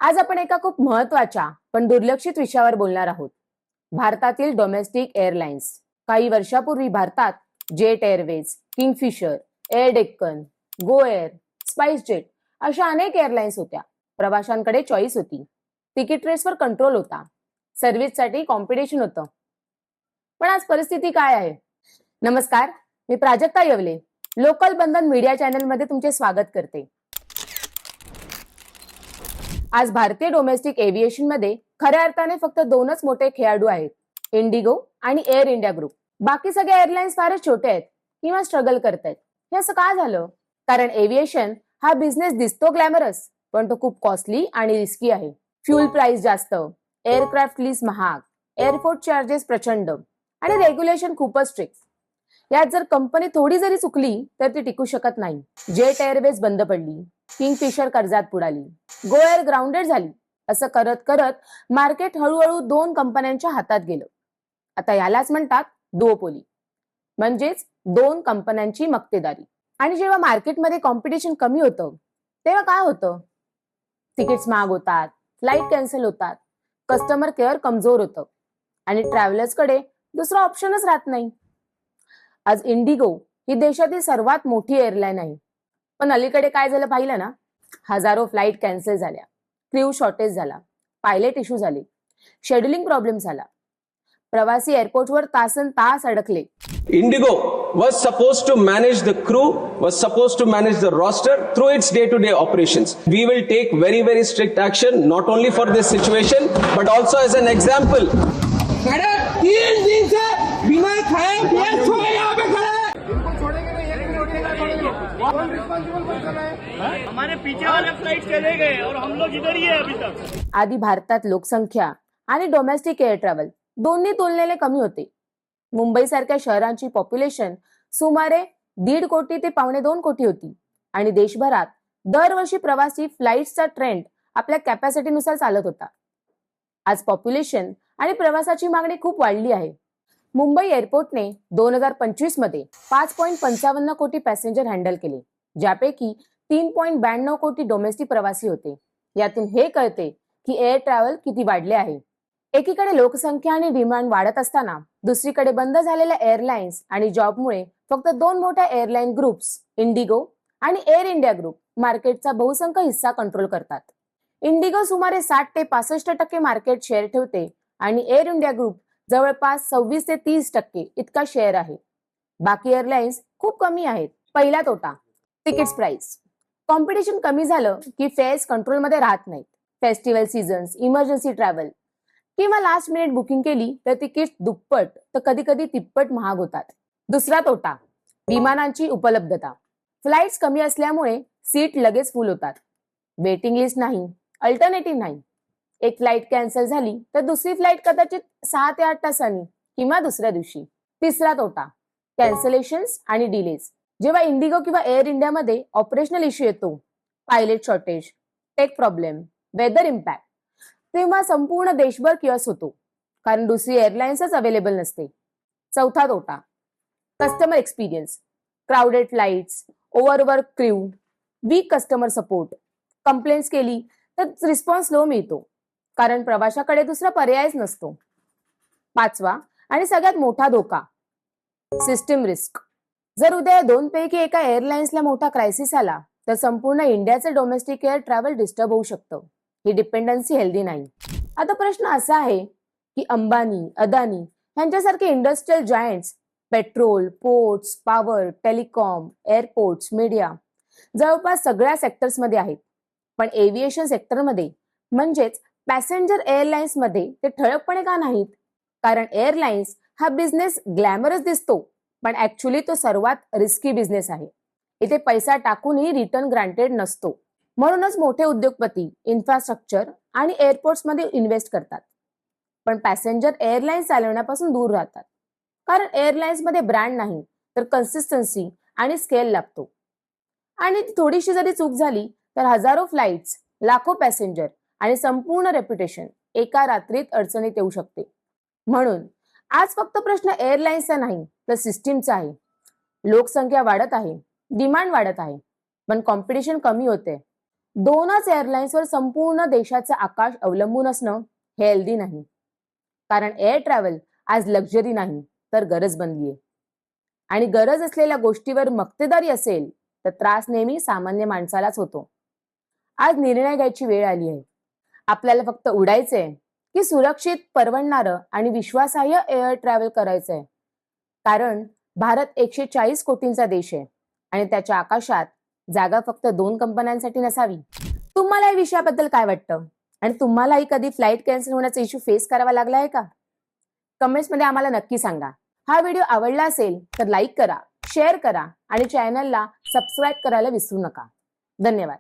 आज आपण एका खूप महत्वाच्या पण दुर्लक्षित विषयावर बोलणार आहोत. भारतातील डोमेस्टिक एअरलाइन्स. काही वर्षापूर्वी भारतात Jet Airways, Kingfisher, Air Deccan, Go Air, SpiceJet अशा अनेक एअरलाइन्स होत्या. प्रवाशांकडे चॉईस होती, तिकीट रेट्सवर कंट्रोल होता, सर्व्हिससाठी कॉम्पिटिशन होतं. पण आज परिस्थिती काय आहे? नमस्कार, मी प्राजक्ता येवले, लोकल बंधन मीडिया चॅनल मध्ये तुमचे स्वागत करते. आज भारतीय डोमेस्टिक एव्हिएशन मध्ये खऱ्या अर्थाने फक्त दोनच मोठे खेळाडू आहेत, इंडिगो आणि एअर इंडिया ग्रुप. बाकी सगळे एअरलाइन्स फारच छोटे आहेत किंवा स्ट्रगल करतायत. हे असं का झालं? कारण एव्हिएशन हा बिझनेस दिसतो ग्लॅमरस, पण तो खूप कॉस्टली आणि रिस्की आहे. फ्युल प्राइस जास्त, एअरक्राफ्ट लीज महाग, एअरपोर्ट चार्जेस प्रचंड आणि रेग्युलेशन खूपच स्ट्रिक्ट. यात जर कंपनी थोडी जरी चुकली तर ती टिकू शकत नाही. जेट एअरवेज बंद पडली, किंगफिशर कर्जात बुडाली, गो एअर ग्राउंडेड झाली. असं करत करत मार्केट हळूहळू दोन कंपन्यांच्या हातात गेलं. आता यालाच म्हणतात दुओपोली, म्हणजेच दोन कंपन्यांची मक्तेदारी. आणि जेव्हा मार्केटमध्ये कॉम्पिटिशन कमी होतं तेव्हा काय होतं? तिकीट्स महाग होतात, फ्लाईट कॅन्सल होतात, कस्टमर केअर कमजोर होतं आणि ट्रॅव्हलर्सकडे दुसरा ऑप्शनच राहत नाही. आज इंडिगो ही देशातील सर्वात मोठी एअरलाईन आहे, पण अलीकडे काय झालं पाहिलं ना? हजारो फ्लाईट कॅन्सल झाल्या, क्रू शॉर्टेज झाला, पायलट इश्यू झाले, शेड्युलिंग प्रॉब्लेम झाला, प्रवासी एअरपोर्टवर तासन तास अडकले. Indigo was supposed to manage the crew, was supposed to manage the roster through its day-to-day operations. We will take very, very strict action, not only for this situation, but also as an example. Madam 3 दिन से बिना खाए पिए सोए यहाँ पे खड़े हैं। इनको छोड़ेंगे नहीं, एक मिनट उठेगा छोड़ेंगे। कौन रिस्पॉन्सिबल पर्सन है? हमारे पीछे वाले फ्लाइट चले गए और हम लोग इधर ही है अभी तक. आधी भारतात लोकसंख्या आणि डोमेस्टिक एअर ट्रॅव्हल दोन्ही तुलनेने कमी होते. मुंबई सारख्या शहरांची पॉप्युलेशन सुमारे 1.5 कोटी ते 1.25 कोटी होती आणि देशभरात दरवर्षी प्रवासी फ्लाईट्सचा ट्रेंड आपल्या कॅपॅसिटीनुसार चालत होता. आज पॉप्युलेशन आणि प्रवासाची मागणी खूप वाढली आहे. मुंबई एअरपोर्टने 2025 मध्ये 5.55 कोटी पॅसेंजर हँडल केले, ज्यापैकी 3.92 कोटी डोमेस्टिक प्रवासी होते. यातून हे कळते की एअर ट्रॅव्हल किती वाढले आहे. एकीकडे लोकसंख्या आणि डिमांड वाढत असताना दुसरीकडे बंद झालेल्या एअरलाइन्स आणि जॉबमुळे फक्त दोन मोठ्या एअरलाईन ग्रुप्स, इंडिगो आणि एअर इंडिया ग्रुप, मार्केटचा बहुसंख्य हिस्सा कंट्रोल करतात. इंडिगो सुमारे 60 ते 65% मार्केट शेअर ठेवते आणि एअर इंडिया ग्रुप जवळपास 26 ते 30% इतका शेअर आहे. बाकी एअरलाइन्स खूप कमी आहेत. पहिला तोटा, तिकीट्स प्राइस. कॉम्पिटिशन कमी झालं की फेअर्स कंट्रोलमध्ये राहत नाहीत. फेस्टिवल सीझन्स, इमर्जन्सी ट्रॅव्हल किंवा लास्ट मिनिट बुकिंग केली तर तिकीट दुप्पट तर कधी कधी तिप्पट महाग होतात. दुसरा तोटा, विमानांची उपलब्धता. फ्लाइट्स कमी असल्यामुळे सीट लगेच फुल होतात. वेटिंग लिस्ट नाही, अल्टरनेटिव्ह नाही. एक फ्लाईट कॅन्सल झाली तर दुसरी फ्लाईट कदाचित 6 ते 8 तासांनी किंवा दुसऱ्या दिवशी. तिसरा तोटा, कॅन्सलेशन्स आणि डिलेज. जेव्हा इंडिगो किंवा एअर इंडियामध्ये ऑपरेशनल इश्यू येतो, pilot shortage, tech problem, weather impact, तेव्हा संपूर्ण देशभर किओस होतो, कारण दुसरी एअरलाइन्सच अवेलेबल नसते. चौथा तोटा, customer experience. Crowded flights, overwork crew, weak customer support. Complaints केली तर रिस्पॉन्स लो मिळतो, कारण प्रवाशाकडे दुसरा पर्यायच नसतो. पाचवा आणि सगळ्यात मोठा धोका, सिस्टीम रिस्क. जर उद्या दोनपैकी एका एअरलाइन्सला मोठा क्रायसिस आला तर संपूर्ण इंडियाचे डोमेस्टिक एअर ट्रॅव्हल डिस्टर्ब होऊ शकतं. ही डिपेंडन्सी हेल्दी नाही. आता प्रश्न असा आहे की अंबानी, अदानी यांच्यासारखे industrial giants petrol, ports, power, telecom, airports, media जवळपास सगळ्या सेक्टर्समध्ये आहेत. पण एव्हिएशन सेक्टरमध्ये म्हणजेच पॅसेंजर एअरलाइन्स मध्ये ते ठळकपणे का नाहीत? कारण एअरलाइन्स हा बिझनेस ग्लॅमरस दिसतो, पण ऍक्च्युली तो सर्वात रिस्की बिझनेस आहे. इथे पैसा टाकूनही रिटर्न ग्रांटेड नसतो. म्हणूनच मोठे उद्योगपती इन्फ्रास्ट्रक्चर आणि एअरपोर्ट्स मध्ये इन्व्हेस्ट करतात, पण पॅसेंजर एअरलाइन्स चालवण्यापासून दूर राहतात. कारण एअरलाइन्स मध्ये ब्रँड नाही तर कन्सिस्टन्सी आणि स्केल लागतो. आणि थोडीशी जरी चूक झाली तर हजारो फ्लाइट्स, लाखो पॅसेंजर आणि संपूर्ण रेप्युटेशन एका रात्रीत अडचणीत येऊ शकते. म्हणून आज फक्त प्रश्न एअरलाइन्सचा नाही तर सिस्टीमचा आहे. लोकसंख्या वाढत आहे, डिमांड वाढत आहे, पण कॉम्पिटिशन कमी होते. दोनच एअरलाइन्सवर संपूर्ण देशाचं आकाश अवलंबून असणं हे हेल्दी नाही. कारण एअर ट्रॅव्हल आज लक्झरी नाही तर गरज बनलीये. आणि गरज असलेल्या गोष्टीवर मक्तेदारी असेल तर त्रास नेहमी सामान्य माणसालाच होतो. आज निर्णय घ्यायची वेळ आली आहे. आपल्याला फक्त उडायचंय की सुरक्षित, परवडणारं आणि विश्वासार्ह एअर ट्रॅव्हल करायचंय. कारण भारत 140 कोटींचा देश आहे आणि त्याच्या आकाशात जागा फक्त 2 कंपन्यांसाठी नसावी. तुम्हाला या विषयाबद्दल काय वाटतं? आणि तुम्हालाही कधी फ्लाईट कॅन्सल होण्याचा इश्यू फेस करावा लागला आहे का? कमेंट्स मध्ये आम्हाला नक्की सांगा. हा व्हिडिओ आवडला असेल तर लाईक करा, शेअर करा आणि चॅनलला सबस्क्राईब करायला विसरू नका. धन्यवाद.